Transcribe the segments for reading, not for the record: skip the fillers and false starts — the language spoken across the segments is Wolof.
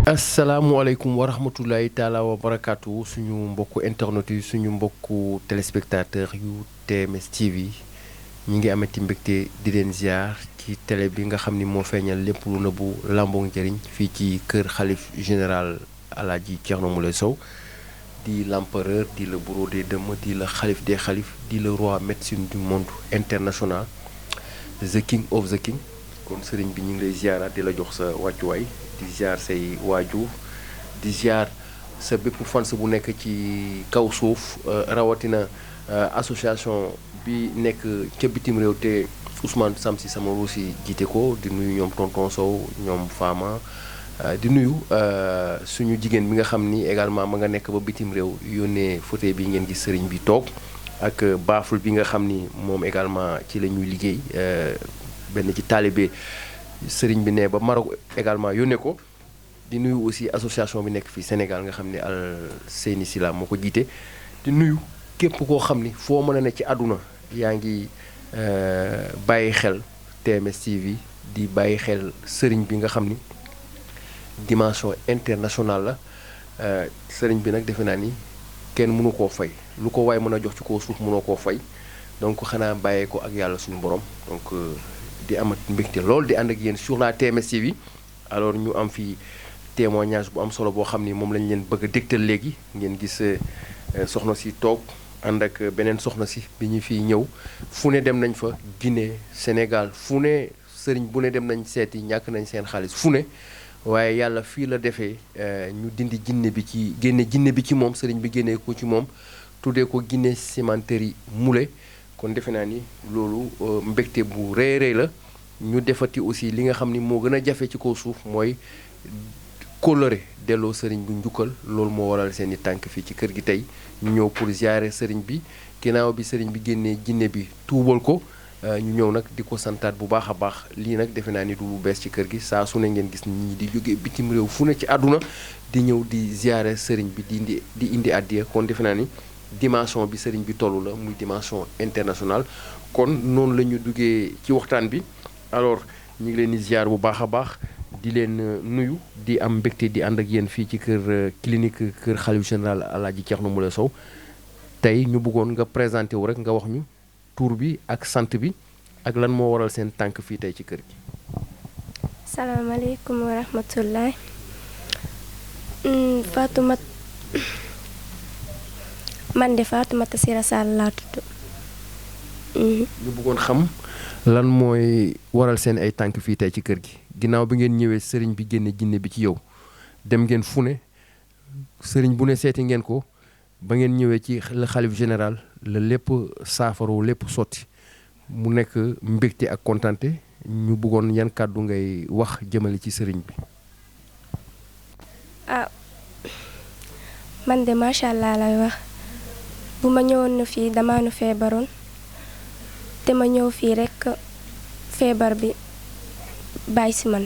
asalaamualeykum wa rahmatulahi taala wa barakaatu suñu mbokku internet yi suñu mbokku téléspectateur yu TMS TV ñi ngi amati mbégte di leen ziar ci télé bi nga xam ni moo feeñal lépp lu nëbbu làmboog njëriñ fii ci kër xalif général Alaaji Thierno Moule Sow di l'empereur di le bourreau des dëmm di le xalif des xalif di le roi médecine du monde international the king of the king kon sëriñ bi ñu ngi lay ziaraat di la jox sa wàccuwaay di ziar say waajur di ziar sa bépp fans bu nekk ci kaw suuf rawatina association bi nekk ca bitim réew te Ousmane Samsi sama ruusi jiite ko di nuyu ñoom tonton Sow ñoom Fama di nuyu suñu jigéen bi nga xam ni également ma nga nekk ba bitim réew yónnee fauteuil bi ngeen gis sëriñ bi toog ak baaful bi nga xam ni moom également ci la ñuy liggéey benn ci taalibe sëriñ bi ne ba Maroc également yónnee ko di nuyu aussi association bi nekk fii Sénégal nga xam ne Al Seyni Sila moo ko jiite di nuyu képp koo xam ni foo mën a ne ci àdduna yaa ngi bàyyi xel TMS TV di bàyyi xel sëriñ bi nga xam ni dimension internationale la sëriñ bi nag defe naa ni kenn mënu koo fay lu ko waay mën a jox ci kaw suuf mënoo koo fay donc xanaa bàyyee ko ak yàlla suñu borom donc di amat mbégte lool di ànd ak yéen sur la TMS TV alors ñu am fi témoignage bu am solo boo xam ni moom lañ leen bëgg a dégtal léegi ngeen gis soxna si toog ànd ak beneen soxna si bi ñu fiy ñëw fu ne dem nañ fa Guinée Sénégal fu ne sëriñ bu ne dem nañ seeti ñàkk nañ seen xaalis fu ne waaye yàlla fii la defee ñu dindi jinne bi ci génne jinne bi ci moom sëriñ bi génnee ko ci moom tuddee ko Guinée Cimenterie Moulé kon defe naa ni loolu mbégte bu rëy rëy la ñu defati aussi li nga xam ni moo gën a jafe ci kaw suuf mooy kóllëre delloo sëriñ bu njukkal loolu moo waral seen i tànk fii ci kër gi tey ñu ñëw pour ziare sëriñ bi ginnaaw bi sëriñ bi génnee jinne bi tuubal ko ñu ñëw nag di ko santaat bu baax a baax lii nag defe naa ni du lu bees ci kër gi saa su ne ngeen gis ñi di jóge bitim réew fu ne ci àdduna di ñëw di ziare sëriñ bi di indi àddiya kon defe naa ni dimension bi sëriñ bi toll la muy dimension internationale kon noonu la ñu duggee ci waxtaan bi alors ñu ngi leen di ziar bu baax a baax di leen nuyu di am mbégte di ànd ak yéen fii ci kër clinique kër xalif général Alaaji Thierno Moule Sow tey ñu bëggoon nga présenté wu rek nga wax ñu tur bi ak sant bi ak lan moo waral seen tànk fii tey ci kër gi. salaamaaleykum wa rahmatullah Fatoumata man de Fatoumata Sira Sall laa tudd. ñu bëggoon xam lan mooy waral seen ay tànk fii tey ci kër gi ginnaaw bi ngeen ñëwee sëriñ bi génne jinne bi ci yow dem ngeen fu ne sëriñ bu ne seeti ngeen ko ba ngeen ñëwee ci le xalif général la lépp saafaro lépp sotti mu nekk mbégte ak kontante ñu bëggoon yan kàddu ngay wax jëmale ci sëriñ bi. Man de macha allah lay wax bu ma ñëwoon na fii damaa nu feebaroon te ma ñëw fii rekk feebar bi bàyyi si man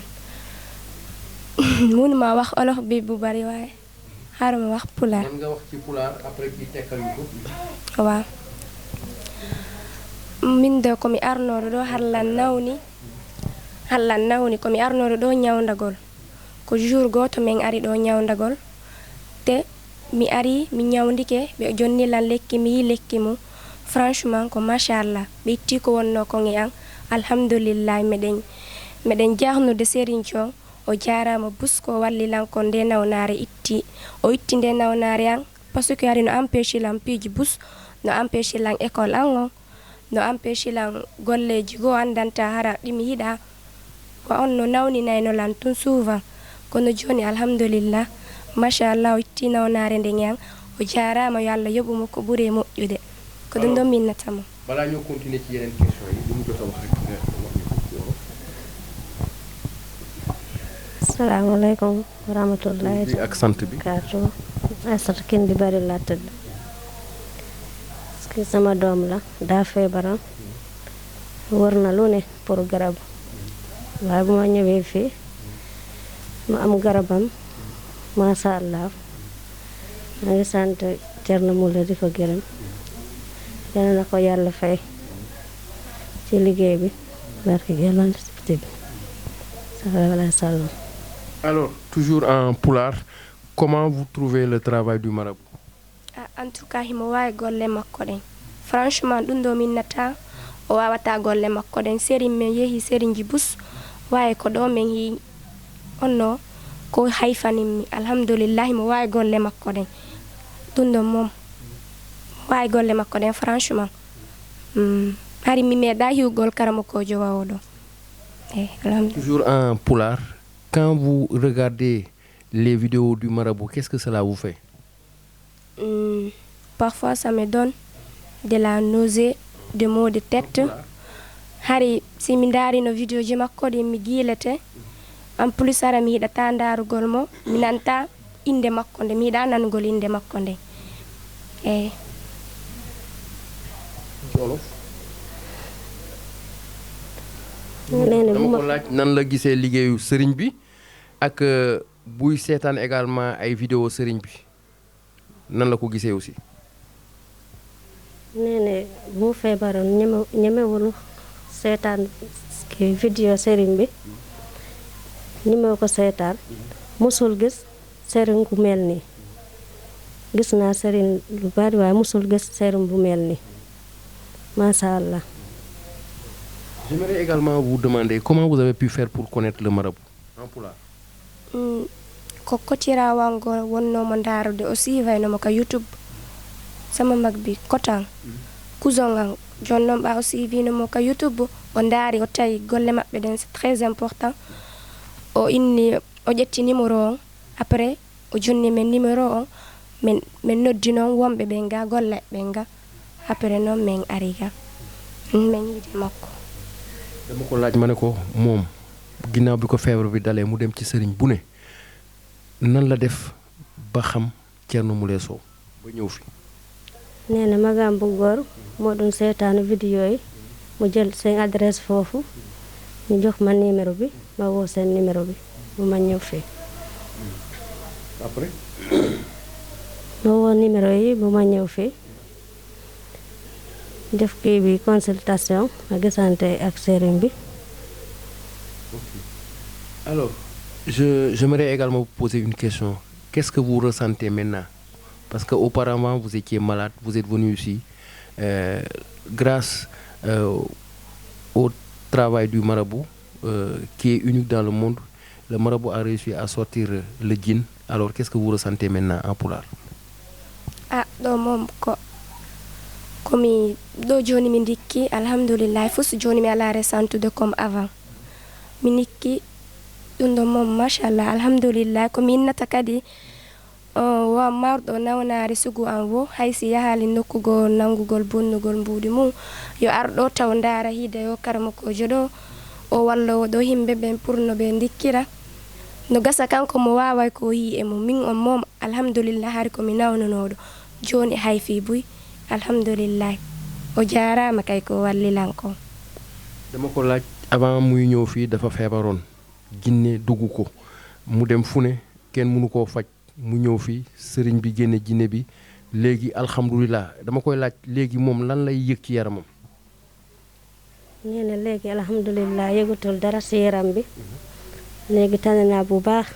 mënuma wax olof bi bu bari waaye xaaral ma wax pulaar. mën nga wax ci pulaar après ki tekkal ñu ko. waaw min de komi arnoɗo ɗo hallan nawni komi arnoɗo ɗo ñawdagol ko jour goto min ari ɗo ñawdagol te mi ari mi ñawdike ɓe jonnilan lekki mi yi lekki mum franchement ko machallah ɓe itti ko wonno konge an alhamdulillah meɗen jahnude sérigne jon o jarama busko wallilan ko nde nawnare itti o itti nde nawnare an par ce que ari no empêche lan piiji bus no empêche lan école an on no empêche lan golleji goo andanta hara ɗimi yiɗa ko on no nawninayno lan tun souvent kono joni alhamdulillah machallah o itti nawnare nden an o jarama yo Allah yoɓumo ko ɓuuri moƴƴude ko ɗum ɗon minnatamo. balaa ñoo continuer ci yeneen question yi lu mu jot a wax rek nga wax ñu ko ci wolof. Assalamualaikum warahmatullahi bi ak sant bi. wabarakatuh. Aïssatou Kindi Bari laa tudd. parce que sama doom la daa feebaram wër na lu ne pour garab waaye bu ma ñëwee fii ma am garabam masha Allah ma ngi sant Thierno Moule di ko gërëm yal na ko yàlla fay ci liggéey bi barke yàlla bi sallallahu alayhi wa sallam Alors, toujours en pulaar, comment vous trouvez le travail du marabout? En tout cas himo wawi golle makko ɗen franchement ɗum ɗo min nata o wawata golle makko ɗen séri min yeehi séri jibus wawi ko ɗo min yi onno ko hayfaninmi alhamdulillah mo wawi golle makko ɗen ɗum ɗon mom wawi golle makko ɗen franchement hari mi meeɗa hiwgol karamokojo wawo ɗo alhamdulillah. Toujours en pulaar, quand vous regardez les vidéos du marabout, qu'est-ce que cela vous fait? Parfois ça me donne de la nausée, des maux de tête. Hari si mi darino vidéo ji makko ɗi mi guilete en plus ara mi yiɗata darugol mo mi nanta inde makko nde mi yiɗa nangol inde makko nde eyi dama ko laaj nan la gisee liggéeyu sëriñ bi ak buy seetaan également ay vidéo sëriñ bi nan la ko gisee aussi. nee ne bu mu feebaroon ñemewul seetaan ki vidéo sëriñ bi ñemewu ko seetaan musul gis sëriñ ku mel nii gis naa sëriñ lu bari waaye musul gis sëriñ bu mel nii macha allah. J'aimerais également vous demander comment vous avez pu faire pour connaître le marabout en pulaar. ko kotirawango wonnomo ndarude o siwaynomo ka YouTube sama mag bi kotan cousin am joni noon ɓa o siwinomo ka YouTube o ndaari o tawi golle maɓɓe ɗen c'est très important o inni o ƴetti numéro on après o jonni men numéro on min noddi noon wonɓe ɓen ga golle ɓen ga après noon min ari ga min yiide makko. dama ko laaj ma ne ko moom ginnaaw bi ko feebar bi dalee mu dem ci sëriñ bu ne nan la def ba xam Thierno Moule Sow ba ñëw fi. nee na magam bu góor moo doon seetaanu vidéo yi mu jël seen adresse foofu ñu jox ma numéro bi ma woo seen numéro bi bu ma ñëw fii. après. ma woo numéro yi bu ma ñëw fii def kii bi consultation ma gisante ak sëriñ bi. Alors, j'aimerais également vous poser une question. Qu'est-ce que vous ressentez maintenant? Parce qu'auparavant, vous étiez malade, vous êtes venu ici. Grâce au travail du marabout, qui est unique dans le monde, le marabout a réussi à sortir le djinn. Alors, qu'est-ce que vous ressentez maintenant en pulaar? ɗo mom komi ɗo joni mi ndikki alhamdulillah fus joni mi ala resantude comme avant mi nikki ɗum ɗo mom machallah alhamdulillah komi innata kadi wa marɗo nawnare sugu an wo haysi yahali nokkugo nangugol bonnugol mbuudi mum yo arɗo taw ndara hide yo karamokojo ɗo o wallowo ɗo himɓe ɓen pour no ɓe ndikkira no gasa kanko mo waway ko yi e mum min on mom alhamdulillah hari komi nawnunoɗo joni hayfi buy alhamdulillah o jarama kay ko wallilanko. dama ko laaj avant muy ñëw fii dafa feebaroon jinne dugg ko mu dem fu ne kenn mënu koo faj mu ñëw fii sëriñ bi génne jinne bi léegi alhamdulilah dama koy laaj léegi moom lan lay yëg ci yaramam. nee na léegi alhamdulilah yëgutul dara si yaram bi léegi tane naa bu baax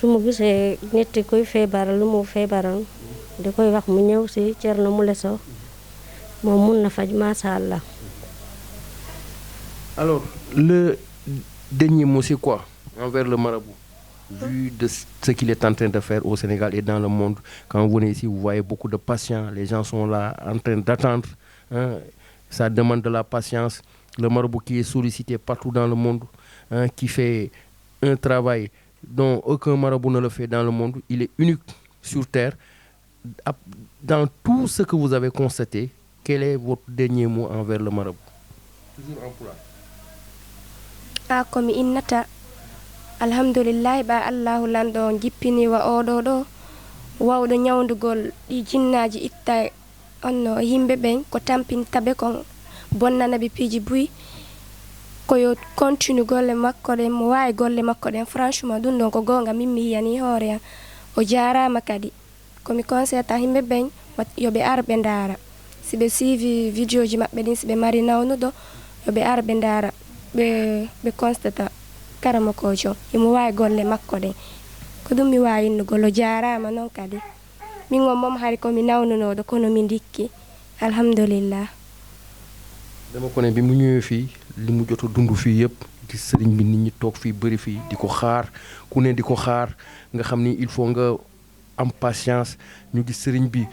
su mu gisee nit kuy feebar lu mu feebaroon di koy wax mu ñëw si Thierno Moule Sow moom mun na faj macha allah. Alors, le dernier mot, c'est quoi envers le marabout? Vu de ce qu'il est en train de faire au Sénégal et dans le monde, quand vous venez ici, vous voyez beaucoup de patients, les gens sont là en train d'attendre. Hein, ça demande de la patience. Le marabout qui est sollicité partout dans le monde, hein, qui fait un travail dont aucun marabout ne le fait dans le monde. Il est unique sur Terre. Dans tout ce que vous avez constaté, quel est votre dernier mot envers le marabout? Toujours en pulaar. Komi innata alhamdulillahi ɓa allahu lanɗo jippiniwa oɗo ɗo wawɗo ñawdugol ɗi jinnaji itta onno yimɓe ɓen ko tampintaɓe kon bonnanaɓe piiji buy koyo continue golle makko ɗen mo wawi golle makko ɗen franchement ɗum ɗon ko gonga min mi yiyani hoore am o jarama kadi komi conseille ta yimɓe ɓen yoɓe ar ɓe ndaara si ɓe suivi vidéo ji maɓɓe ɗin si ɓe mari nawnuɗo yoɓe ar ɓe ndaara ɓe constata karamokojo imo wawi golle makko ɗen ko ɗum mi wawi innugol o jarama noon kadi min on mom hari komi nawnunoɗo kono mi dikki alhamdulillah. dama ko ne bi mu ñëwee fii li mu jot a dund fii yëpp gis sëriñ bi nit ñi toog fii bëri fii di ko xaar ku ne di ko xaar nga xam ni il faut nga am patience ñu gis sëriñ bi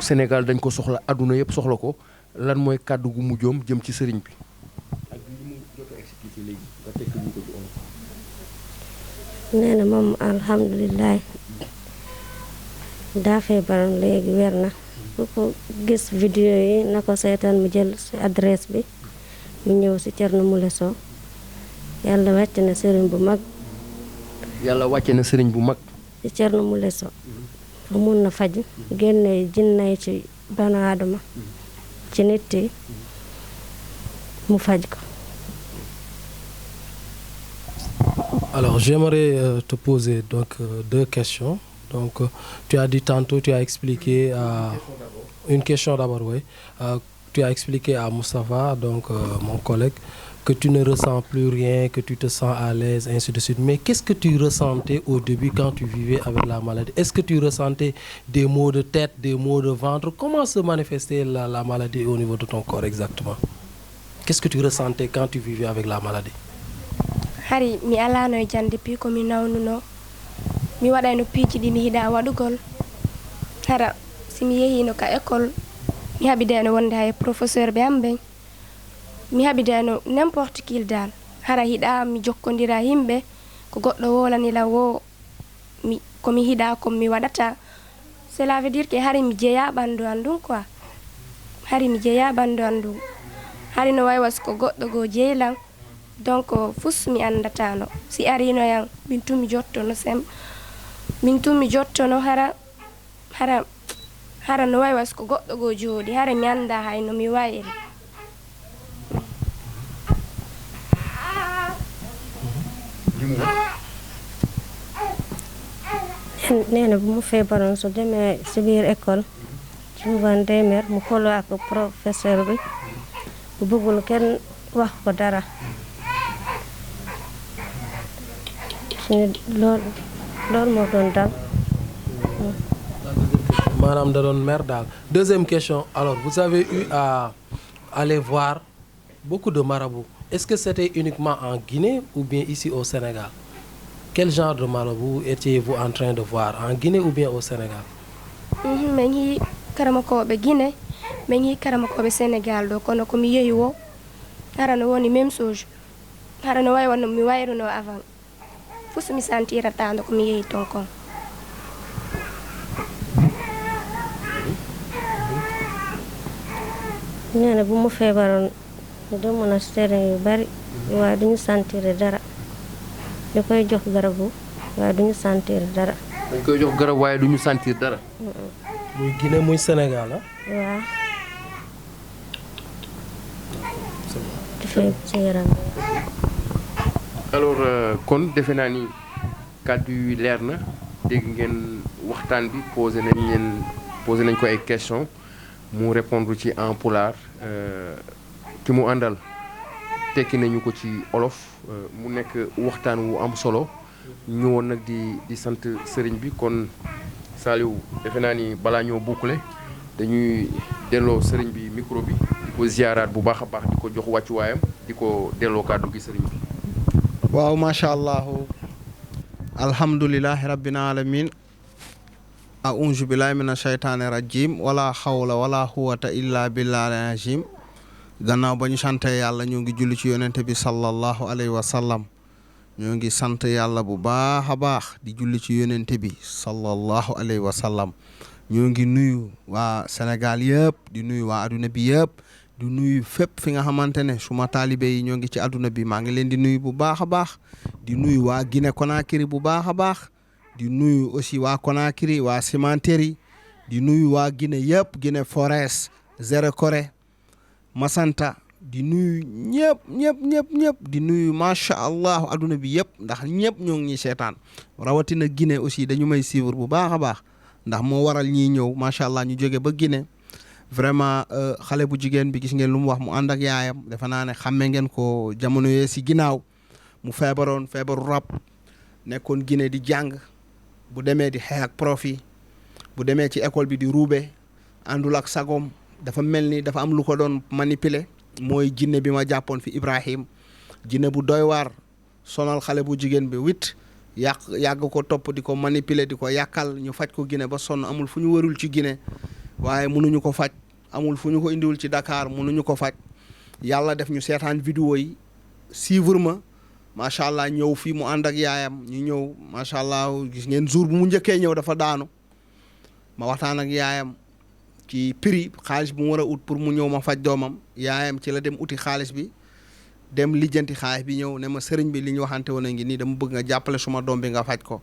Sénégal dañ ko soxla àdduna yëpp soxla ko lan mooy kàddu gu mujjoom jëm ci sëriñ bi ak li mu jot a expliqué léegi nga tekk ñu ko ci on. nee na moom alhamdulilah daa feebaroon léegi weer na bu ko gis vidéo yi na ko seetaan mu jël ci adresse bi mu ñëw ci Thierno Moule Sow yàlla wàcc na sëriñ bu mag. yàlla wàcce na sëriñ bu mag. ci Thierno Moule Sow bu mun na faj génne jinnay ci doomu aadama ci nit yi mu faj ko. Alors j'aimerais te poser donc deux questions. Donc tu as dit tantôt, tu as expliqué une question d'abord, oui. Tu as expliqué à Moustapha, donc mon collègue, que tu ne ressens plus rien, que tu te sens à l'aise, ainsi de suite. Mais qu'est-ce que tu ressentais au début quand tu vivais avec la maladie? Est-ce que tu ressentais des maux de tête, des maux de ventre? Comment se manifestait la maladie au niveau de ton corps exactement? Qu'est-ce que tu ressentais quand tu vivais avec la maladie? hari mi alano e jande depuis ko mi nawnuno mi waɗayno piiji ɗi mi yiɗa waɗugol hara simi yehino ka école mi haɓideno wonde hay professeur ɓe am ɓen mi haɓideno n'importe qui dal hara hiɗa mi jokkodira yimɓe ko goɗɗo wolanila wo komi hiɗa komi waɗata cela veut dire que hari mi jeeya ɓandu an ɗum quoi hari mi jeeya ɓandu an ɗum hari no wawi was ko goɗɗo go jeylan donc fus mi andatano si arino yan min tumi jottono hara no wawi was ko goɗɗo go jooɗi hara mi anda hay no mi wayiri. nee na bu mu feebaroon su demee si biir école souvent day mer mu xoloo ak professeur bi bu bëggul kenn wax ko dara loolu moo doon dal. Madame da doon mer daal. Deuxième question, alors vous avez eu à aller voir beaucoup de marabouts. Est-ce que c'était uniquement en Guinée ou bien ici au Sénégal? Quel genre de marabout étiez-vous en train de voir, en Guinée ou bien au Sénégal? min hi karamokoɓe Guinée min hi karamokoɓe Sénégal ɗo kono komi yehi wo hara no woni même chose hara no wawi wonno mi wayruno avant fus mi santiratando komi yehi ton kon. nee na bu mu feebaroon du mën a stere yu bari waaye duñu sentir dara ñu koy jox garabu waaye duñu sentir dara. dañ koy jox garab waaye duñu sentir dara. muy Guinée muy Sénégal ah. waaw. dafay ci yaram. alors kon defe naa ni kàddu yu leer na dégg ngeen waxtaan bi posé nañ ko ay questions mu répondre ci en pulaar ki mu àndal tekki nañu ko ci olof mu nekk waxtaan wu am solo ñëwoon nag di sant sëriñ bi kon Saliou defe naa ni balaa ñoo boucler dañuy delloo sëriñ bi micro bi di ko ziaraat bu baax a baax di ko jox wàccuwaayam di ko delloo kàddu gi sëriñ bi. waaw macha allah alhamdulilahi rabbil alamin a'uuzu billahi mina shaytaani rajim wala xawla wala quwwata illa billahi azim gannaaw ba ñu sant yàlla ñoo ngi julli ci yonente bi sallallahu alayhi wa sallam ñoo ngi sant yàlla bu baax a baax di julli ci yonente bi sallallahu alayhi wa sallam ñoo ngi nuyu waa Sénégal yëpp di nuyu waa adduna bi yëpp di nuyu fépp fi nga xamante ne suma taalibe yi ñoo ngi ci adduna bi maa ngi leen di nuyu bu baax a baax di nuyu waa Guinée Conakry bu baax a baax di nuyu aussi waa Conakry waa Cimenteri di nuyu waa Guinée yëpp Guinée Forest Zérékoré Masanta di nuyu ñëpp di nuyu macha allah adduna bi yëpp ndax ñëpp ñoo ngi ñuy seetaan rawatina Guinée aussi dañu may suivre bu baax a baax ndax moo waral ñiy ñëw macha allah ñu jóge ba Guinée vraiment xale bu jigéen bi gis ngeen lu mu wax mu ànd ak yaayam defe naa ne xamme ngeen ko jamono yee si ginnaaw mu feebaroon feebaru rab nekkoon Guinée di jàng bu demee di xeex ak prof yi bu demee ci école bi di ruube àndul ak sagom dafa mel ni dafa am lu ko doon manipuler mooy jinne bi ma jàppoon fi Ibrahim jinne bu doy waar sonal xale bu jigéen bi yàgg ko topp di ko manipuler di ko yàkkal ñu faj ko Guinée ba sonn amul fu ñu wërul ci Guinée waaye mënuñu ko faj amul fu ñu ko indiwul ci Dakar mënuñu ko faj yàlla def ñu seetaan vidéo yi suivre ma macha allah ñëw fii mu ànd ak yaayam ñu ñëw macha allah gis ngeen jour bu mu njëkkee ñëw dafa daanu ma waxtaan ak yaayam ci prix xaalis bu mu war a ut pour mu ñëw ma faj doomam yaayam ci la dem uti xaalis bi dem lijjanti xaalis bi ñëw ne ma sëriñ bi li ñu waxante woon a ngi nii dama bëgg nga jàppale suma doom bi nga faj ko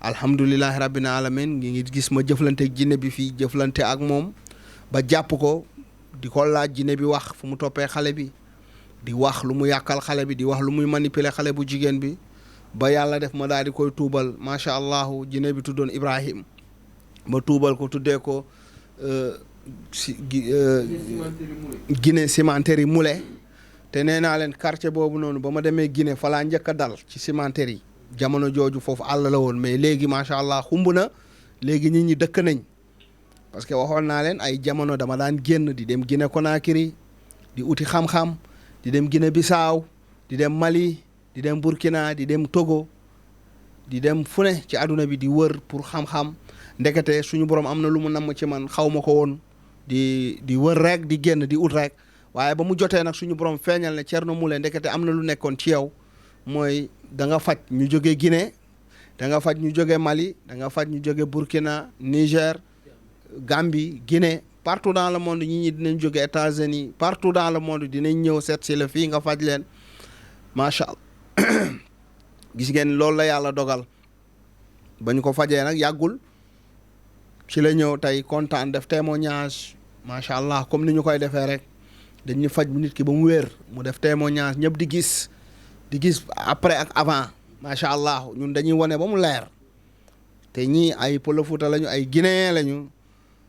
alhamdulilahi rabbil alamin ngi gis ma jëflante ak jinne bi fii jëflante ak moom ba jàpp ko di ko laaj jinne bi wax fu mu toppee xale bi di wax lu mu yàqal xale bi di wax lu muy manipuler xale bu jigéen bi ba yàlla def ma daal di koy tuubal macha allah jinne bi tuddoon Ibrahim ma tuubal ko tuddee ko Guinée cimenterie Moulé te nee naa leen quartier boobu noonu ba ma demee Guinée fa laa njëkk a dal ci cimenterie yi jamono jooju foofu àll la woon mais léegi macha allah xumb na léegi nit ñi dëkk nañ parce que waxoon naa leen ay jamono dama daan génn di dem Guinée Conakry di uti xam-xam di dem Guinée Bissau di dem Mali di dem Burkina di dem Togo di dem fu ne ci àdduna bi di wër pour xam-xam ndekete suñu borom am na lu mu namm ci man xaw ma ko woon di wër rek di génn di ut rek waaye ba mu jotee nag suñu borom feeñal ne Thierno Moule ndekete am na lu nekkoon ci yow mooy da nga faj ñu jógee Guinée da nga faj ñu jógee Mali da nga faj ñu jógee Burkina Niger Gambie Guinée partout dans le monde ñi dinañ jóge États-Unis partout dans le monde dinañ ñëw seet si la fii nga faj leen macha allah gis ngeen loolu la yàlla dogal ba ñu ko fajee nag yàggul ci la ñëw tey kontaan def témoignage macha allah comme ni ñu koy defee rek dañuy faj bu nit ki ba mu wér mu def témoignage ñëpp di gis après ak avant macha allah ñun dañuy wane ba mu leer te ñii ay Pël Fuuta lañu ay Guinéen lañu.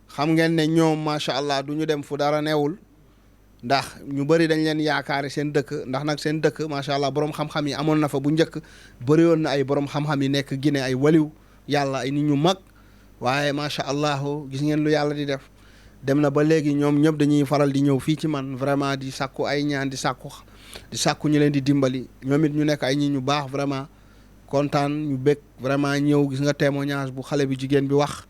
xam ngeen ne ñoom macha allah du ñu dem fu dara neewul ndax ñu bëri dañ leen yaakaari seen dëkk ndax nag seen dëkk macha allah borom xam-xam yi amoon na fa bu njëkk bëri woon na ay borom xam-xam yi nekk Guinée ay waliw yàlla ay nit ñu mag waaye macha allah gis ngeen lu yàlla di def dem na ba léegi ñoom ñëpp dañuy faral di ñëw fii ci man vraiment di sàkku ay ñaan di sàkku ñu leen di dimbali ñoom it ñu nekk ay ñi ñu baax vraiment kontaan ñu bëgg vraiment ñëw gis nga témoignage bu xale bi jigéen bi wax.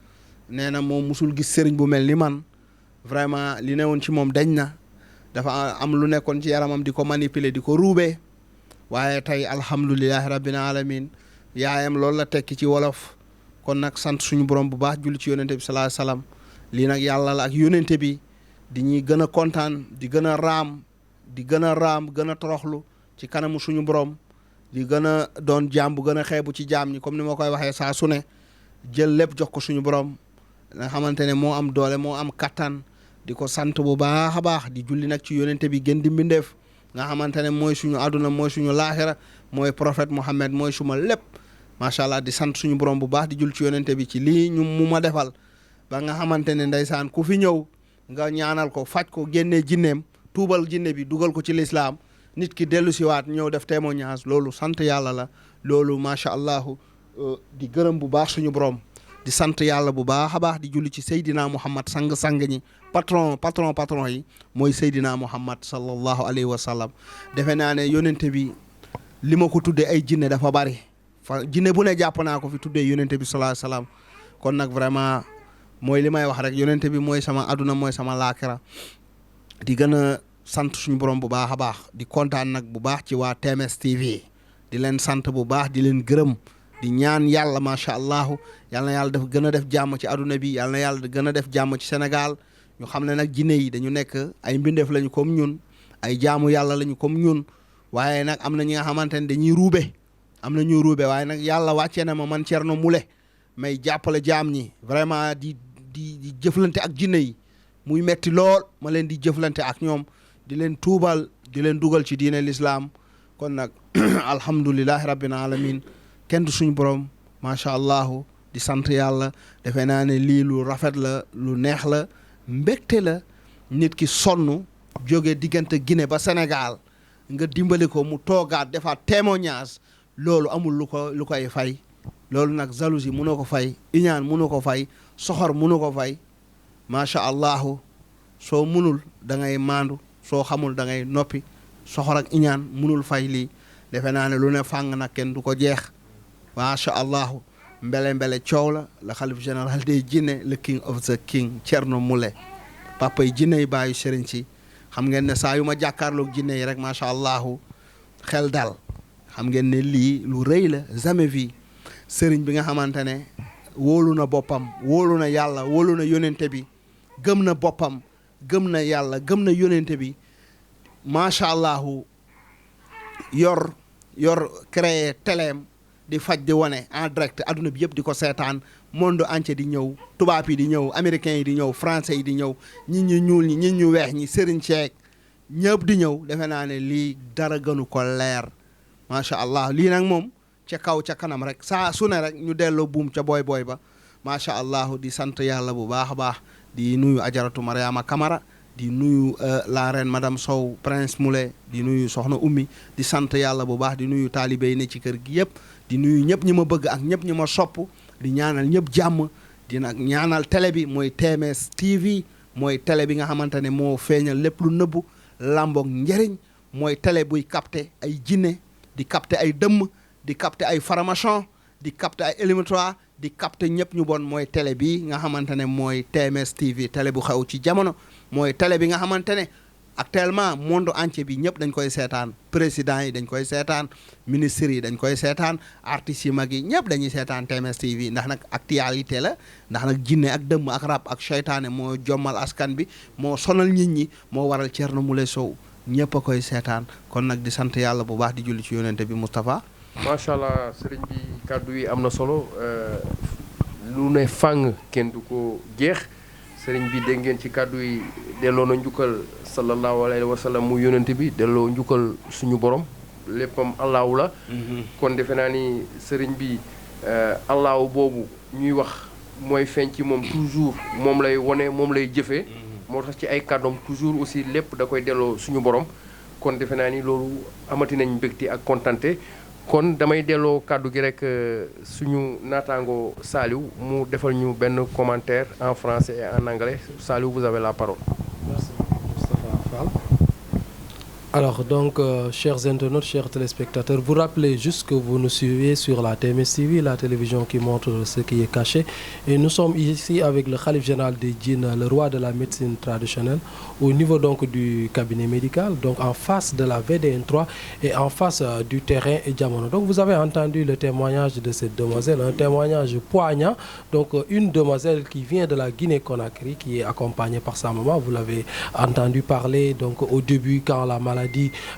nee na moom musul gis sëriñ bu mel ni man vraiment li newoon ci moom dañ na dafa am lu nekkoon ci yaramam di ko manipuler di ko ruubee waaye tey alhamdulilahi rabbil alamin yaayam loolu la tekki ci wolof kon nag sant suñu borom bu baax julli ci yonente bi sallallahu alayhi wasallam lii nag yàlla la ak yonente bi di ñuy gën a kontaan di gën a raam gën a toroxlu ci kanamu suñu borom di gën a doon jaam bu gën a xeebu ci jaam ñi comme ni ma koy waxee saa su ne jël lépp jox ko suñu borom nga xamante ne moo am doole moo am kattan di ko sant bu baax a baax di julli nag ci yonente bi gën di mbindeef nga xamante ne mooy suñu àdduna mooy suñu laaxira mooy prophète Mohammed mooy suma lépp macha allah di sant suñu borom bu baax di jull ci yonente bi ci lii ñu mu ma defal ba nga xamante ne ndeysaan ku fi ñëw nga ñaanal ko faj ko génnee jinneem tuubal jinne bi dugal ko ci lislaam nit ki dellu siwaat ñëw def témoignage loolu sant yàlla la loolu macha allah di gërëm bu baax suñu borom di sant yàlla bu baax a baax di julli ci Seydina Muhammad sang ñi patron yi mooy Seydina Muhammad sallallahu alayhi wa sallam defe naa ne yonente bi li ma ko tuddee ay jinne dafa bari jinne bu ne jàpp naa ko fi tuddee yonente bi sallallahu alayhi wa sallam kon nag vraiment mooy li may wax rek yonente bi mooy sama aduna mooy sama laakira di gën a sant suñu borom bu baax a baax di kontaan nag bu baax ci waa TMS TV di leen sant bu baax di leen gërëm di ñaan yàlla macha allah yàlla na yàlla def gën a def jàmm ci aduna bi yàlla na yàlla gën a def jàmm ci Sénégal ñu xam ne nag jinne yi dañu nekk ay mbindeef lañu comme ñun ay jaamu yàlla lañu comme ñun waaye nag am na ñi nga xamante ne dañuy ruube waaye nag yàlla wàccee na ma man Thierno Moule may jàppale jaam ñi vraiment di jëflante ak jinne yi muy metti lool ma leen di jëflante ak ñoom di leen tuubal di leen dugal ci diine l'islam kon nag alhamdulillahi rabbil alamin kenn du suñu borom macha allah di sant yàlla defe naa ne lii lu rafet la lu neex la mbégte la nit ki sonn jóge diggante Guinée ba Sénégal nga dimbali ko mu toogaat defaat témoignage loolu amul lu koy fay loolu nag jalousie mënoo ko fay iñaan mënoo ko fay soxor mënoo ko fay macha allahu soo munul da ngay maandu soo xamul da ngay noppi soxor ak iñaan munul fay lii defe naa ne lu ne fàng nag kenn du ko jeex macha allahu mbele coow la xalif général des jinne le king of the king Thierno Moule papa yi jinne yi bàyyi sëriñ si xam ngeen ne saa yu ma jàkkaarloog jinne yi rek macha allahu xel dal xam ngeen ne lii lu rëy la jamais vu sëriñ bi nga xamante ne wóolu na boppam wóolu na yàlla wóolu na yonente bi gëm na boppam gëm na yàlla gëm na yonente bi macha allahu yor créé téléem di faj di wane en direct adduna bi yëpp di ko seetaan monde entier di ñëw tubaab yi di ñëw américains yi di ñëw français yi di ñëw ñi ñu ñuul ñi ñu weex ñi sëriñ Cheikh ñëpp di ñëw defe naa ne lii dara gënu ko leer macha allah lii nag moom ca kaw ca kanam rek saa su ne rek ñu delloo buum ca booy ba macha allah di sant yàlla bu baax a baax di nuyu ajaratu Mariama Kamara di nuyu la reine madame Sow Prince Moulay di nuyu soxna Ummi di sant yàlla bu baax di nuyu taalibe yi ne ci kër gi yëpp di nuyu ñëpp ñi ma bëgg ak ñëpp ñi ma sopp di ñaanal ñëpp jàmm di nag ñaanal télé bi mooy TMS TV mooy télé bi nga xamante ne moo feeñal lépp lu nëbbu làmboog njëriñ mooy télé buy capter ay jinne di capter ay dëmm di capter ay farmachon di capter ay éliminatoire di capter ñëpp ñu bon mooy télé bi nga xamante ne mooy TMS TV télé bu xew ci jamono mooy télé bi nga xamante ne actuellement monde entier bi ñëpp dañ koy seetaan président yi dañ koy seetaan ministres yi dañ koy seetaan artistes yi mag yi ñëpp dañuy seetaan TMS TV ndax nag actualité la ndax nag jinne ak dëmm ak rab ak seytaane moo jommal askan bi moo sonal nit ñi moo waral Thierno Moule Sow ñëpp a koy seetaan kon nag di sant yàlla bu baax di julli ci yonente bi Moustapha. macha allah sëriñ bi kàddu yi am na solo lu ne fàng kenn du ko jeex sëriñ bi dégg ngeen ci kàddu yi delloo na njukkal sallallahu alayhi wa sallam mu yonente bi delloo njukkal suñu borom léppam allahu la. kon defe naa ni sëriñ bi allahu boobu ñuy wax mooy feeñ ci moom toujours moom lay wone moom lay jëfee. moo tax ci ay kàddoom toujours aussi lépp da koy delloo suñu borom kon defe naa ni loolu amati nañ mbégte ak kontante kon damay delloo kàddu gi rek suñu naataango Saliou mu defal ñu benn commentaire en français et en anglais Saliou vous avez la parole. Merci Moustapha Fall. Alors donc, chers internautes, chers téléspectateurs, vous rappelez juste que vous nous suivez sur la TMS TV, la télévision qui montre ce qui est caché. Et nous sommes ici avec le Khalif général des djinns, le roi de la médecine traditionnelle, au niveau donc du cabinet médical, donc en face de la VDN3 et en face du terrain Diamono. Donc vous avez entendu le témoignage de cette demoiselle, un témoignage poignant. Donc une demoiselle qui vient de la Guinée-Conakry, qui est accompagnée par sa maman. Vous l'avez entendu parler donc au début quand la maladie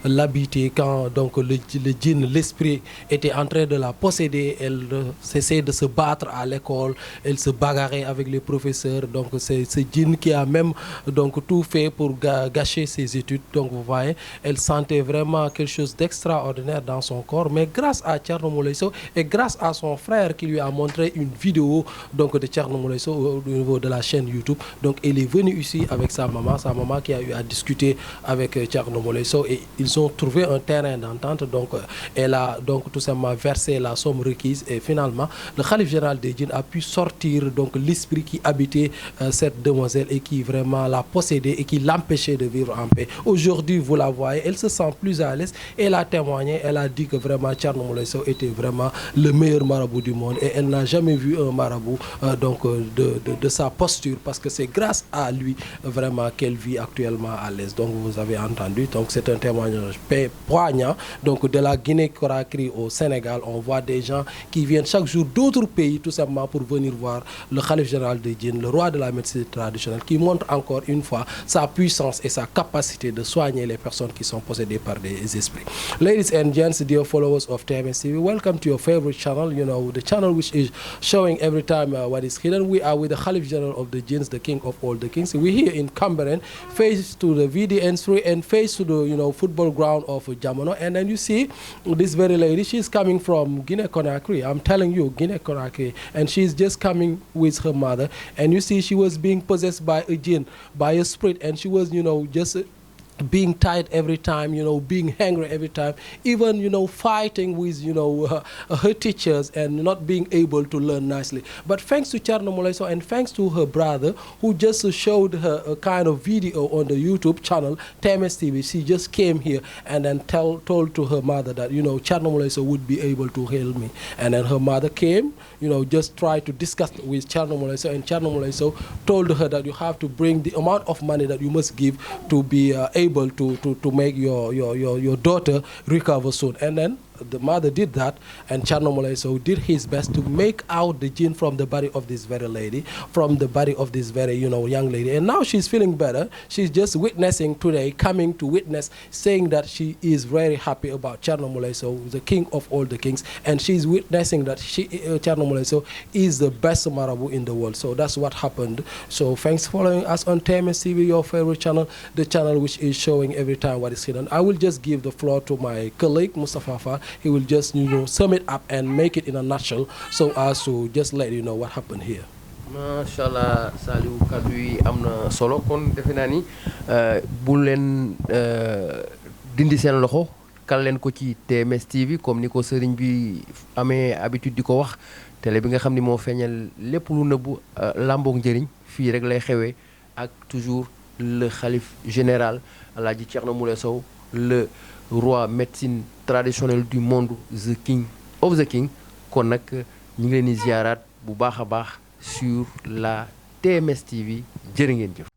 l'habiter, quand donc le djinn, l'esprit était en train de la posséder, elle cessait de se battre à l'école, elle se bagarrait avec les professeurs. Donc c'est ce djinn qui a même donc tout fait pour gâcher ses études. Donc vous voyez, elle sentait vraiment quelque chose d'extraordinaire dans son corps. Mais grâce à Thierno Moule Sow et grâce à son frère qui lui a montré une vidéo donc de Thierno Moule Sow au niveau de la chaîne YouTube, donc elle est venue ici avec sa maman qui a eu à discuter avec Thierno Moule Sow. Et ils ont trouvé un terrain d'entente, donc elle a donc tout simplement versé la somme requise et finalement le Khalif général des djinns a pu sortir donc l'esprit qui habitait cette demoiselle et qui vraiment l'a possédée et qui l'empêchait de vivre en paix. Aujourd'hui vous la voyez, elle se sent plus à l'aise, elle a témoigné, elle a dit que vraiment Thierno Moule Sow était vraiment le meilleur marabout du monde et elle n'a jamais vu un marabout donc de sa posture, parce que c'est grâce à lui vraiment qu'elle vit actuellement à l'aise. Donc vous avez entendu, donc c'est un témoignage poignant donc de la Guinée-Conakry au Sénégal. On voit des gens qui viennent chaque jour d'autres pays tout simplement pour venir voir le Khalif général des djinns, le roi de la médecine traditionnelle, qui montre encore une fois sa puissance et sa capacité de soigner les personnes qui sont possédées par des esprits. Ladies and gents, dear followers of TMS TV, welcome to your favorite channel, you know, the channel which is showing every time what is hidden. We are with the Khalif general of the jinns, the king of all the kings. We're here in Camberen, face to the VDN3 and face to the football ground of Diamono. And then you see this very lady, she's coming from Guinea-Conakry. I'm telling you, Guinea-Conakry. And she's just coming with her mother. And you see she was being possessed by a jinn, by a spirit. And she was, just being tired every time, being angry every time, even, fighting with, her teachers and not being able to learn nicely. But thanks to Thierno Moulay Sow and thanks to her brother, who just showed her a kind of video on the YouTube channel, TMS TV, she just came here and then told to her mother that, Thierno Moulay Sow would be able to help me. And then her mother came, just tried to discuss with Thierno Moulay Sow, and Thierno Moulay Sow told her that you have to bring the amount of money that you must give to be able to make your daughter recover soon. And then the mother did that, and Thierno Moulay Sow did his best to make out the jinn from the body of this very lady, from the body of this very, young lady. And now she's feeling better. She's just witnessing today, coming to witness, saying that she is very happy about Thierno Moulay Sow, the king of all the kings. And she's witnessing that Thierno Moulay Sow is the best marabout in the world. So that's what happened. So thanks for following us on TMS TV, your favorite channel, the channel which is showing every time what is hidden. I will just give the floor to my colleague, Mustafa Fa. He will just, sum it up and make it in a nutshell so as to just let you know what happened here. macha allah Saliou kaddu yi am na solo kon defe naa ni bu leen dindi seen loxo kal leen ko ci TMS TV comme ni ko sëriñ bi amee habitude di ko wax télé bi nga xam ni moo feeñal lépp lu nëbbu làmboog njëriñ fii rek lay xewee ak toujours le khalife général Alaaji Thierno Moulay Sow le roi médecine traditionnelle du monde, the king of the king. kon nag ñu ngi leen di ziaraat bu baax a baax sur la TMS TV jërë ngeen jëf.